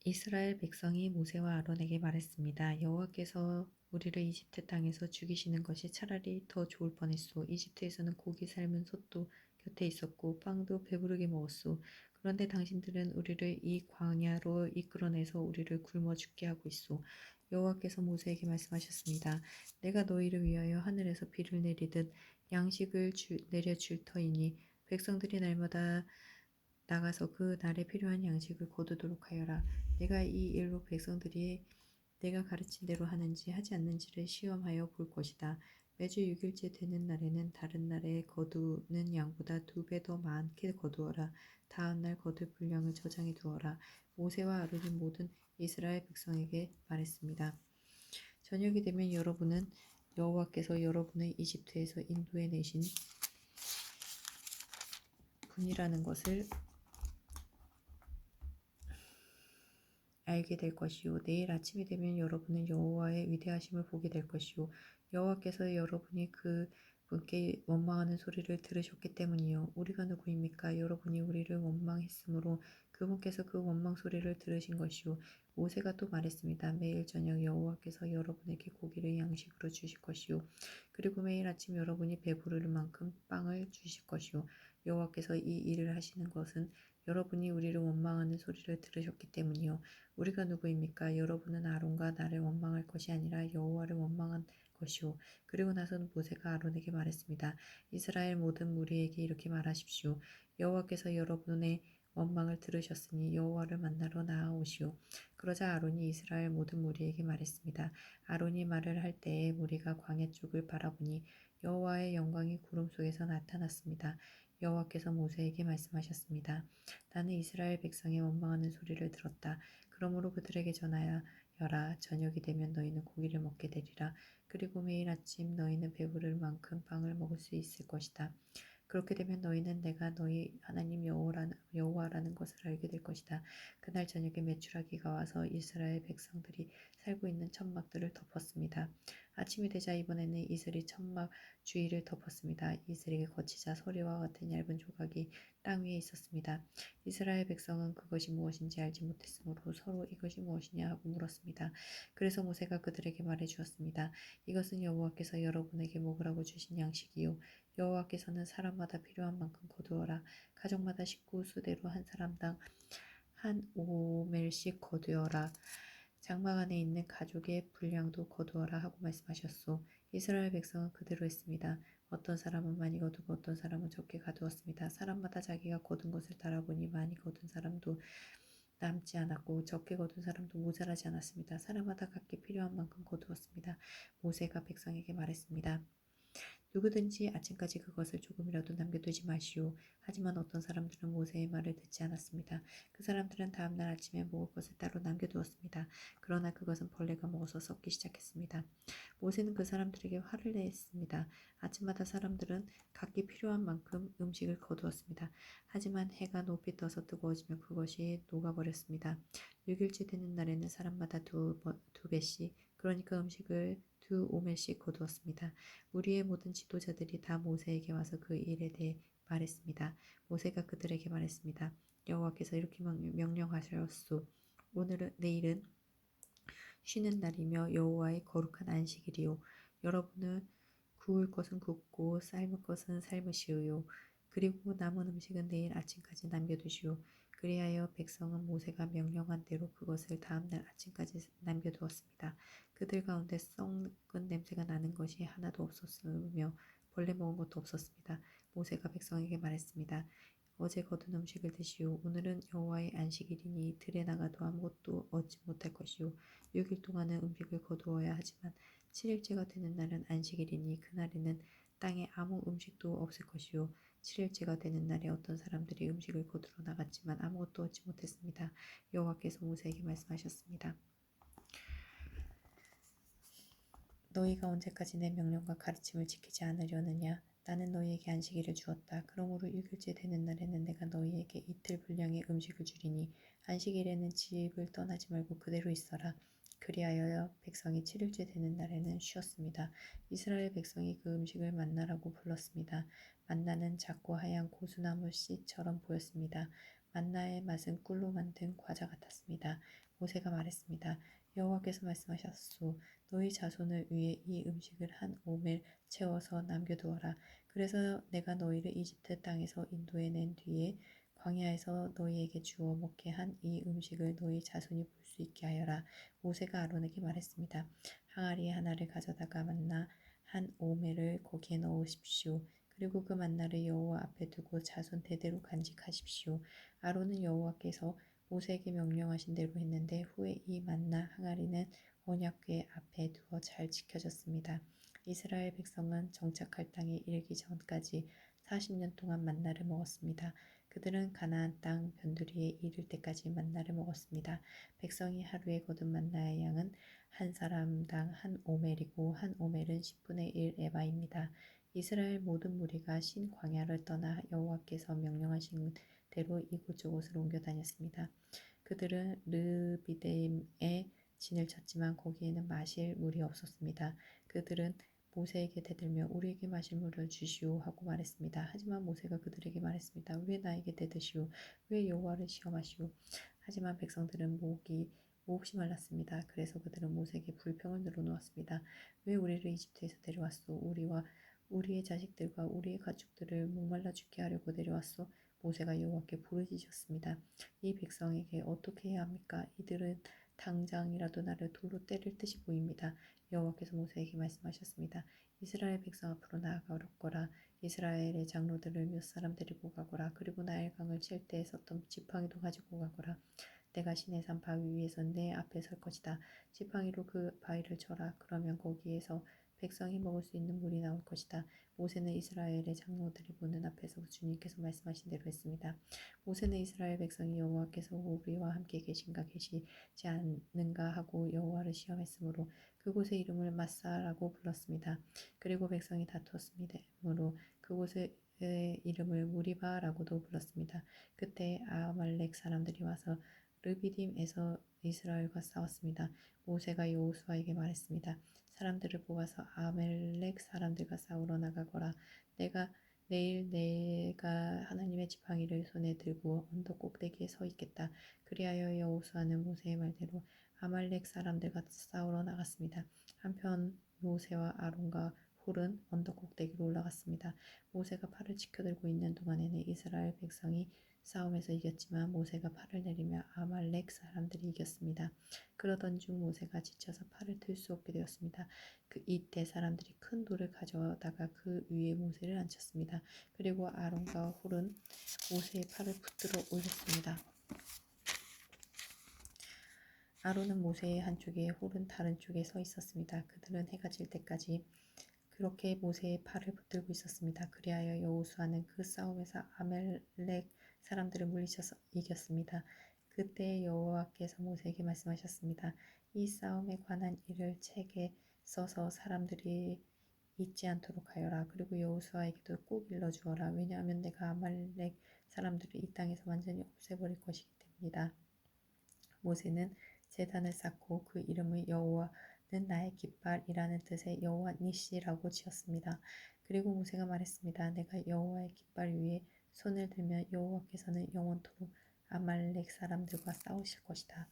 이스라엘 백성이 모세와 아론에게 말했습니다. 여호와께서 우리를 이집트 땅에서 죽이시는 것이 차라리 더 좋을 뻔했소. 이집트에서는 고기 삶은 솥도 곁에 있었고 빵도 배부르게 먹었소. 그런데 당신들은 우리를 이 광야로 이끌어내서 우리를 굶어 죽게 하고 있소. 여호와께서 모세에게 말씀하셨습니다. 내가 너희를 위하여 하늘에서 비를 내리듯 양식을 내려줄 터이니 백성들이 날마다 나가서 그 날에 필요한 양식을 거두도록 하여라. 내가 이 일로 백성들이 내가 가르친 대로 하는지 하지 않는지를 시험하여 볼 것이다. 매주 6일째 되는 날에는 다른 날에 거두는 양보다 2배 더 많게 거두어라. 다음 날 거둘 분량을 저장해 두어라. 모세와 아론이 모든 이스라엘 백성에게 말했습니다. 저녁이 되면 여러분은 여호와께서 여러분을 이집트에서 인도해 내신 분이라는 것을 알게 될 것이요. 내일 아침이 되면 여러분은 여호와의 위대하심을 보게 될 것이요. 여호와께서 여러분이 그 분께 원망하는 소리를 들으셨기 때문이요. 우리가 누구입니까? 여러분이 우리를 원망했으므로 그분께서 그 원망 소리를 들으신 것이요. 모세가 또 말했습니다. 매일 저녁 여호와께서 여러분에게 고기를 양식으로 주실 것이요. 그리고 매일 아침 여러분이 배부를 만큼 빵을 주실 것이요. 여호와께서 이 일을 하시는 것은 여러분이 우리를 원망하는 소리를 들으셨기 때문이요. 우리가 누구입니까? 여러분은 아론과 나를 원망할 것이 아니라 여호와를 원망한 것이오. 그리고 나서 모세가 아론에게 말했습니다. 이스라엘 모든 무리에게 이렇게 말하십시오. 여호와께서 여러분의 원망을 들으셨으니 여호와를 만나러 나아오시오. 그러자 아론이 이스라엘 모든 무리에게 말했습니다. 아론이 말을 할 때에 무리가 광야 쪽을 바라보니 여호와의 영광이 구름 속에서 나타났습니다. 여호와께서 모세에게 말씀하셨습니다. 나는 이스라엘 백성의 원망하는 소리를 들었다. 그러므로 그들에게 전하여라. 저녁이 되면 너희는 고기를 먹게 되리라. 그리고 매일 아침 너희는 배부를 만큼 빵을 먹을 수 있을 것이다. 그렇게 되면 너희는 내가 너희 하나님 여호와라는 것을 알게 될 것이다. 그날 저녁에 메추라기가 와서 이스라엘 백성들이 살고 있는 천막들을 덮었습니다. 아침이 되자 이번에는 이슬이 천막 주위를 덮었습니다. 이슬이 거치자 소리와 같은 얇은 조각이 땅 위에 있었습니다. 이스라엘 백성은 그것이 무엇인지 알지 못했으므로 서로 이것이 무엇이냐 하고 물었습니다. 그래서 모세가 그들에게 말해 주었습니다. 이것은 여호와께서 여러분에게 먹으라고 주신 양식이요. 여호와께서는 사람마다 필요한 만큼 거두어라. 가족마다 식구 수대로 한 사람당 한 오멜씩 거두어라. 장막 안에 있는 가족의 분량도 거두어라 하고 말씀하셨소. 이스라엘 백성은 그대로 했습니다. 어떤 사람은 많이 거두고 어떤 사람은 적게 가두었습니다. 사람마다 자기가 거둔 것을 달아보니 많이 거둔 사람도 남지 않았고 적게 거둔 사람도 모자라지 않았습니다. 사람마다 각기 필요한 만큼 거두었습니다. 모세가 백성에게 말했습니다. 누구든지 아침까지 그것을 조금이라도 남겨두지 마시오. 하지만 어떤 사람들은 모세의 말을 듣지 않았습니다. 그 사람들은 다음날 아침에 먹을 것을 따로 남겨두었습니다. 그러나 그것은 벌레가 먹어서 썩기 시작했습니다. 모세는 그 사람들에게 화를 냈습니다. 아침마다 사람들은 각기 필요한 만큼 음식을 거두었습니다. 하지만 해가 높이 떠서 뜨거워지면 그것이 녹아버렸습니다. 6일째 되는 날에는 사람마다 두 배씩, 그러니까 음식을 두 오멜씩 거두었습니다. 우리의 모든 지도자들이 다 모세에게 와서 그 일에 대해 말했습니다. 모세가 그들에게 말했습니다. 여호와께서 이렇게 명령하셨소. 내일은 쉬는 날이며 여호와의 거룩한 안식일이요. 여러분은 구울 것은 굽고 삶을 것은 삶으시오요. 그리고 남은 음식은 내일 아침까지 남겨두시오. 그리하여 백성은 모세가 명령한 대로 그것을 다음날 아침까지 남겨두었습니다. 그들 가운데 썩은 냄새가 나는 것이 하나도 없었으며 벌레 먹은 것도 없었습니다. 모세가 백성에게 말했습니다. 어제 거둔 음식을 드시오. 오늘은 여호와의 안식일이니 이틀에 나가도 아무것도 얻지 못할 것이오. 6일 동안은 음식을 거두어야 하지만 7일째가 되는 날은 안식일이니 그날에는 땅에 아무 음식도 없을 것이요. 7일째가 되는 날에 어떤 사람들이 음식을 거두러 나갔지만 아무것도 얻지 못했습니다. 여호와께서 모세에게 말씀하셨습니다. 너희가 언제까지 내 명령과 가르침을 지키지 않으려느냐? 나는 너희에게 안식일을 주었다. 그러므로 6일째 되는 날에는 내가 너희에게 이틀 분량의 음식을 주리니 안식일에는 집을 떠나지 말고 그대로 있어라. 그리하여 백성이 7일째 되는 날에는 쉬었습니다. 이스라엘 백성이 그 음식을 만나라고 불렀습니다. 만나는 작고 하얀 고수나무 씨처럼 보였습니다. 만나의 맛은 꿀로 만든 과자 같았습니다. 모세가 말했습니다. 여호와께서 말씀하셨소. 너희 자손을 위해 이 음식을 한 오멜 채워서 남겨두어라. 그래서 내가 너희를 이집트 땅에서 인도해낸 뒤에 광야에서 너희에게 주어 먹게 한 이 음식을 너희 자손이 볼 수 있게 하여라. 모세가 아론에게 말했습니다. 항아리 하나를 가져다가 만나 한 오멜을 거기에 넣으십시오. 그리고 그 만나를 여호와 앞에 두고 자손 대대로 간직하십시오. 아론은 여호와께서 모세에게 명령하신 대로 했는데 후에 이 만나 항아리는 언약궤 앞에 두어 잘 지켜졌습니다. 이스라엘 백성은 정착할 땅에 이르기 전까지 40년 동안 만나를 먹었습니다. 그들은 가나안 땅 변두리에 이를 때까지 만나를 먹었습니다. 백성이 하루에 거둔 만나의 양은 한 사람당 한 오멜이고 한 오멜은 10분의 1 에바입니다. 이스라엘 모든 무리가 신 광야를 떠나 여호와께서 명령하신 대로 이곳저곳을 옮겨 다녔습니다. 그들은 르비딤에 진을 쳤지만 거기에는 마실 물이 없었습니다. 그들은 모세에게 대들며 우리에게 마실 물을 주시오 하고 말했습니다. 하지만 모세가 그들에게 말했습니다. 왜 나에게 대드시오? 왜 여호와를 시험하시오? 하지만 백성들은 몹시 말랐습니다. 그래서 그들은 모세에게 불평을 늘어놓았습니다. 왜 우리를 이집트에서 데려왔소? 우리와 우리의 자식들과 우리의 가축들을 목말라 죽게 하려고 데려왔소? 모세가 여호와께 부르짖었습니다. 이 백성에게 어떻게 해야 합니까? 이들은 당장이라도 나를 돌로 때릴 듯이 보입니다. 여호와께서 모세에게 말씀하셨습니다. 이스라엘 백성 앞으로 나아가거라. 이스라엘의 장로들을 몇 사람 데리고 가거라. 그리고 나일강을 칠 때 썼던 지팡이도 가지고 가거라. 내가 시내산 바위 위에서 내 앞에 설 것이다. 지팡이로 그 바위를 쳐라. 그러면 거기에서 백성이 먹을 수 있는 물이 나올 것이다. 모세는 이스라엘의 장로들이 보는 앞에서 주님께서 말씀하신 대로 했습니다. 모세는 이스라엘 백성이 여호와께서 우리와 함께 계신가 계시지 않는가 하고 여호와를 시험했으므로 그곳의 이름을 마사라고 불렀습니다. 그리고 백성이 다투었습니다. 이므로 그곳의 이름을 무리바라고도 불렀습니다. 그때 아말렉 사람들이 와서 르비딤에서 이스라엘과 싸웠습니다. 모세가 여호수아에게 말했습니다. 사람들을 뽑아서 아말렉 사람들과 싸우러 나가거라. 내일 내가 하나님의 지팡이를 손에 들고 언덕 꼭대기에 서 있겠다. 그리하여 여호수아는 모세의 말대로 아말렉 사람들과 싸우러 나갔습니다. 한편 모세와 아론과 홀은 언덕 꼭대기로 올라갔습니다. 모세가 팔을 지켜들고 있는 동안에는 이스라엘 백성이 싸움에서 이겼지만 모세가 팔을 내리며 아말렉 사람들이 이겼습니다. 그러던 중 모세가 지쳐서 팔을 들 수 없게 되었습니다. 이때 사람들이 큰 돌을 가져다가 그 위에 모세를 앉혔습니다. 그리고 아론과 홀은 모세의 팔을 붙들어 올렸습니다. 아론은 모세의 한쪽에 홀은 다른 쪽에 서 있었습니다. 그들은 해가 질 때까지 그렇게 모세의 팔을 붙들고 있었습니다. 그리하여 여호수아는 그 싸움에서 아말렉 사람들을 물리쳐서 이겼습니다. 그때 여호와께서 모세에게 말씀하셨습니다. 이 싸움에 관한 일을 책에 써서 사람들이 잊지 않도록 하여라. 그리고 여호수아에게도 꼭 일러주어라. 왜냐하면 내가 아말렉 사람들을 이 땅에서 완전히 없애버릴 것이기 때문이다. 모세는 제단을 쌓고 그 이름을 여호와는 나의 깃발이라는 뜻의 여호와 니시라고 지었습니다. 그리고 모세가 말했습니다. 내가 여호와의 깃발 위에 손을 들면 여호와께서는 영원토록 아말렉 사람들과 싸우실 것이다.